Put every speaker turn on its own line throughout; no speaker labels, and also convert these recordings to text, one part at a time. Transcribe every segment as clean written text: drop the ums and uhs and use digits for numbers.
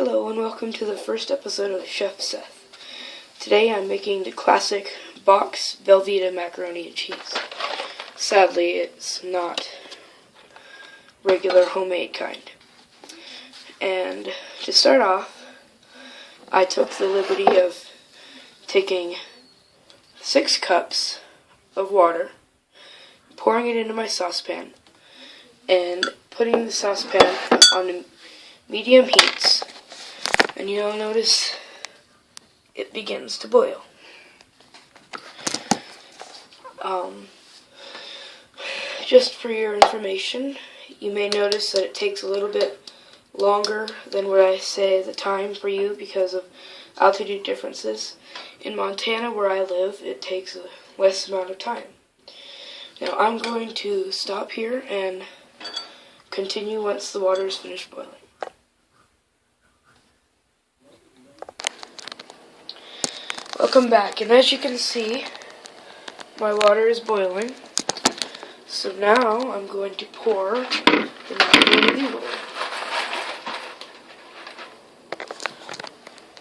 Hello and welcome to the first episode of Chef Seth. Today I'm making the classic box Velveeta macaroni and cheese. Sadly, it's not regular homemade kind. And to start off, I took the liberty of taking 6 cups of water, pouring it into my saucepan, and putting the saucepan on medium heats. And you'll notice it begins to boil. Just for your information, you may notice that it takes a little bit longer than what I say the time for you because of altitude differences. In Montana, where I live, it takes a less amount of time. Now I'm going to stop here and continue once the water is finished boiling. Welcome back, and as you can see, my water is boiling. So now I'm going to pour the macaroni noodle.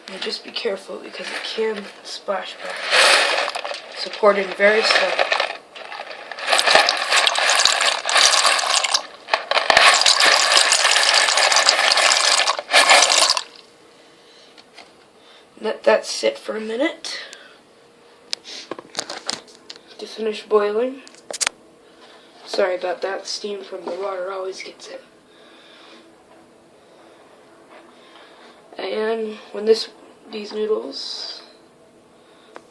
And just be careful because it can splash back. So pour it in very slowly. Let that sit for a minute to finish boiling. Sorry about that, steam from the water always gets it. And when these noodles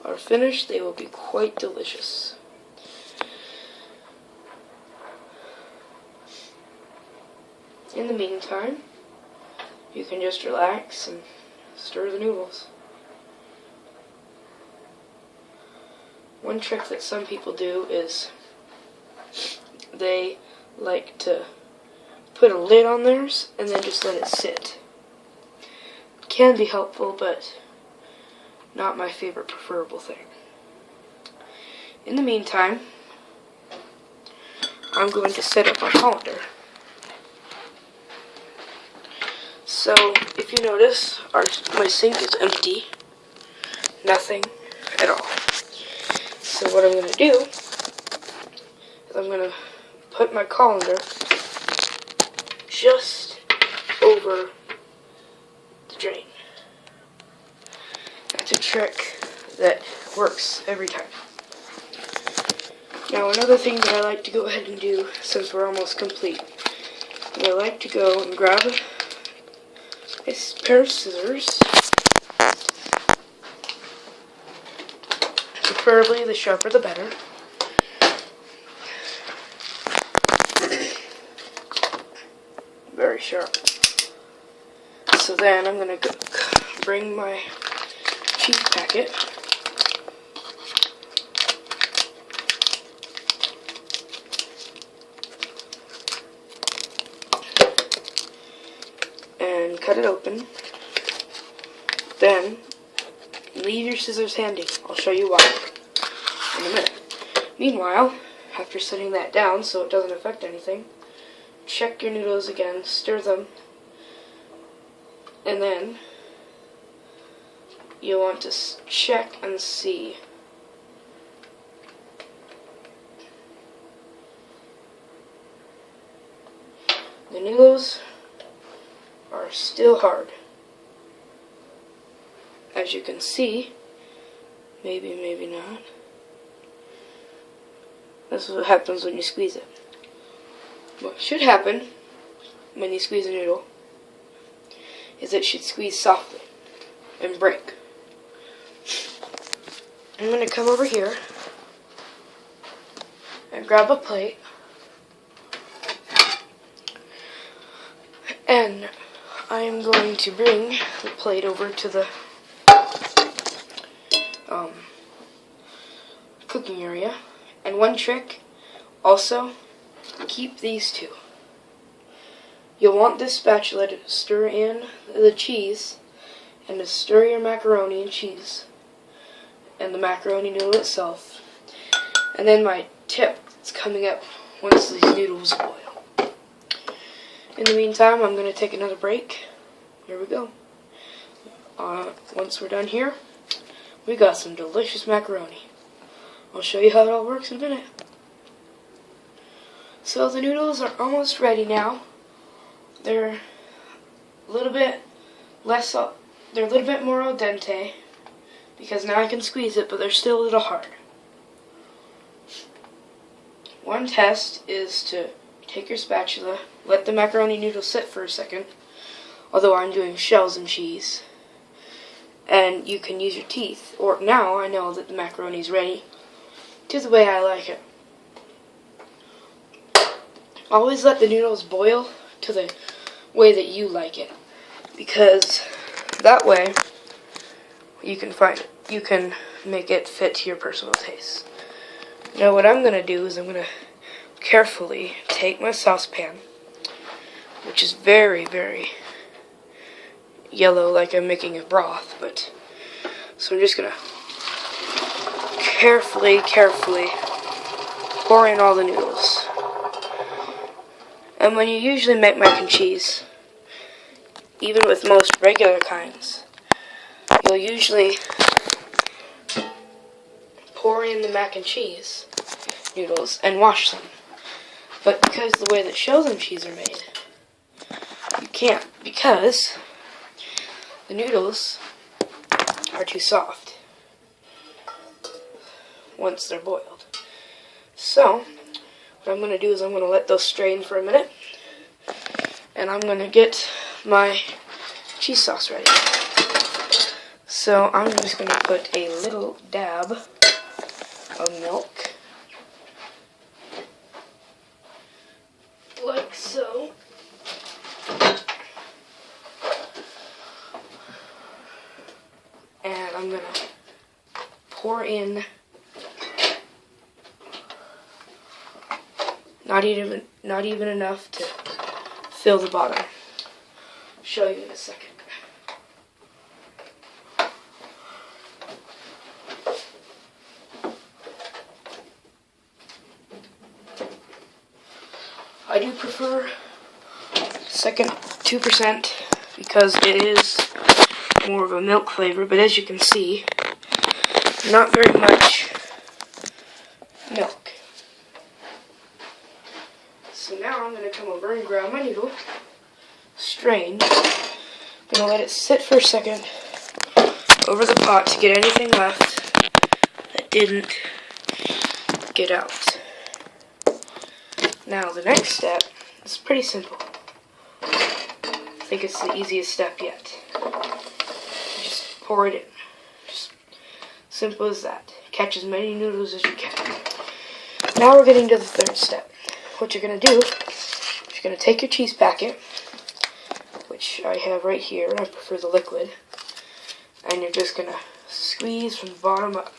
are finished, they will be quite delicious. In the meantime, you can just relax and stir the noodles. One trick that some people do is they like to put a lid on theirs and then just let it sit. It can be helpful, but not my favorite preferable thing. In the meantime, I'm going to set up my colander. So, if you notice, my sink is empty. Nothing at all. So what I'm going to do is I'm going to put my colander just over the drain. That's a trick that works every time. Now another thing that I like to go ahead and do, since we're almost complete, is I like to go and grab a pair of scissors. Preferably the sharper the better. Very sharp. So then I'm going to bring my cheese packet and cut it open. Then leave your scissors handy. I'll show you why in a minute. Meanwhile, after setting that down so it doesn't affect anything, check your noodles again, stir them, and then you want to check and see the noodles are still hard. As you can see, maybe not. That's what happens when you squeeze it. What should happen when you squeeze a noodle is it should squeeze softly and break. I'm going to come over here and grab a plate, and I am going to bring the plate over to the cooking area. And one trick, also, keep these two. You'll want this spatula to stir in the cheese and to stir your macaroni and cheese and the macaroni noodle itself. And then my tip is coming up once these noodles boil. In the meantime, I'm going to take another break. Here we go. Once we're done here, we got some delicious macaroni. I'll show you how it all works in a minute. So the noodles are almost ready now. They're a little bit less, they're a little bit more al dente, because now I can squeeze it, but they're still a little hard. One test is to take your spatula, let the macaroni noodles sit for a second, although I'm doing shells and cheese, and you can use your teeth, or now I know that the macaroni is ready to the way I like it. Always let the noodles boil to the way that you like it, because that way you can make it fit to your personal taste. Now what I'm going to do is I'm going to carefully take my saucepan, which is very, very yellow, like I'm making a broth, but so I'm just going to carefully pour in all the noodles. And when you usually make mac and cheese, even with most regular kinds, you'll usually pour in the mac and cheese noodles and wash them. But because of the way that shells and cheese are made, you can't, because the noodles are too soft once they're boiled. So what I'm going to do is I'm going to let those strain for a minute, and I'm going to get my cheese sauce ready. So I'm just going to put a little dab of milk, like so. And I'm going to pour in not even enough to fill the bottom. I'll show you in a second. I do prefer second 2% because it is more of a milk flavor, but as you can see, not very much milk. So now I'm going to come over and grab my noodle, strain, I'm going to let it sit for a second over the pot to get anything left that didn't get out. Now the next step is pretty simple. I think it's the easiest step yet. Just pour it in. Just simple as that. Catch as many noodles as you can. Now we're getting to the third step. What you're going to do is you're going to take your cheese packet, which I have right here, I prefer the liquid, and you're just going to squeeze from the bottom up.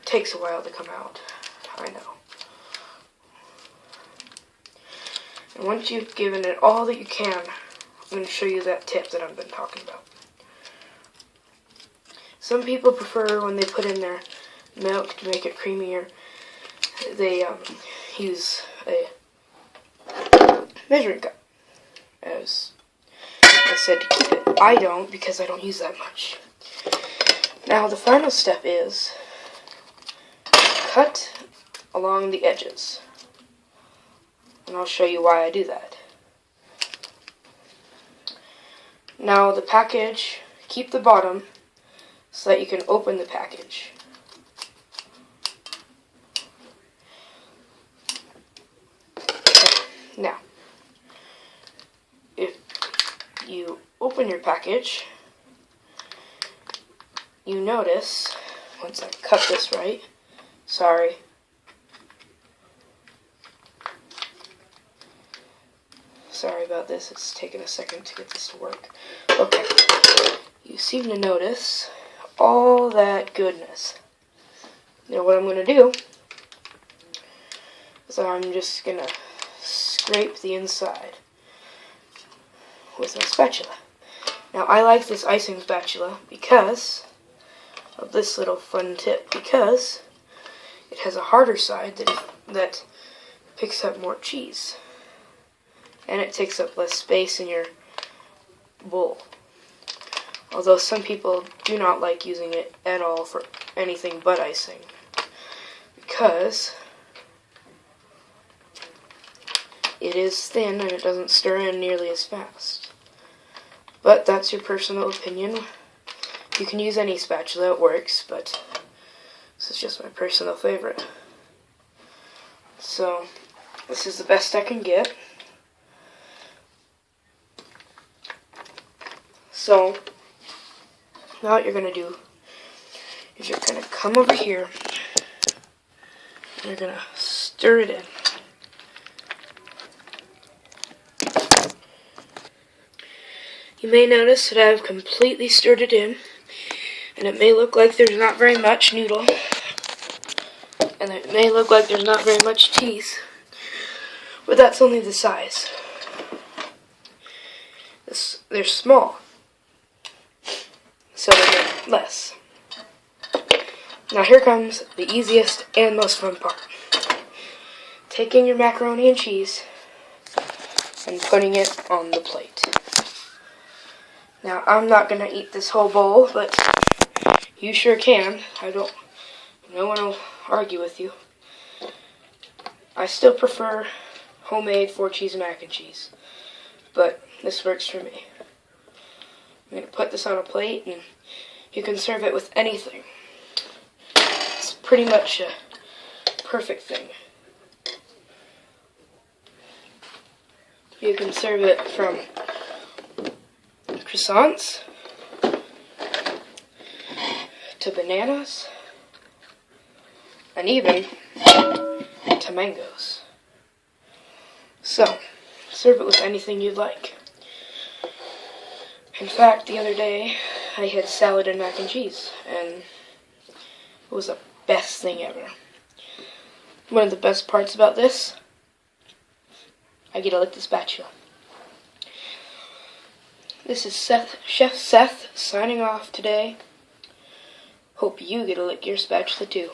It takes a while to come out, I know. And once you've given it all that you can, I'm going to show you that tip that I've been talking about. Some people prefer when they put in their milk to make it creamier, they use a measuring cup, as I said, to keep it. I don't, because I don't use that much. Now the final step is cut along the edges, and I'll show you why I do that. Now the package, keep the bottom so that you can open the package. Now, if you open your package, you notice, once I cut this right, sorry, about this, it's taken a second to get this to work. Okay, you seem to notice all that goodness. Now what I'm going to do is I'm just going to scrape the inside with my spatula. Now I like this icing spatula because of this little fun tip, because it has a harder side that picks up more cheese, and it takes up less space in your bowl. Although some people do not like using it at all for anything but icing, because it is thin and it doesn't stir in nearly as fast. But that's your personal opinion. You can use any spatula, it works, but this is just my personal favorite. So, this is the best I can get. So, now what you're going to do is you're going to come over here and you're going to stir it in. You may notice that I've completely stirred it in, and it may look like there's not very much noodle, and it may look like there's not very much cheese, but that's only the size. They're small, so they make less. Now here comes the easiest and most fun part. Taking your macaroni and cheese and putting it on the plate. Now, I'm not going to eat this whole bowl, but you sure can. No one will argue with you. I still prefer homemade 4-cheese mac and cheese, but this works for me. I'm going to put this on a plate, and you can serve it with anything. It's pretty much a perfect thing. You can serve it from croissants to bananas and even to mangoes. So, serve it with anything you'd like. In fact, the other day I had salad and mac and cheese, and it was the best thing ever. One of the best parts about this, I get to lick the spatula. This is Chef Seth signing off today. Hope you get to lick your spatula too.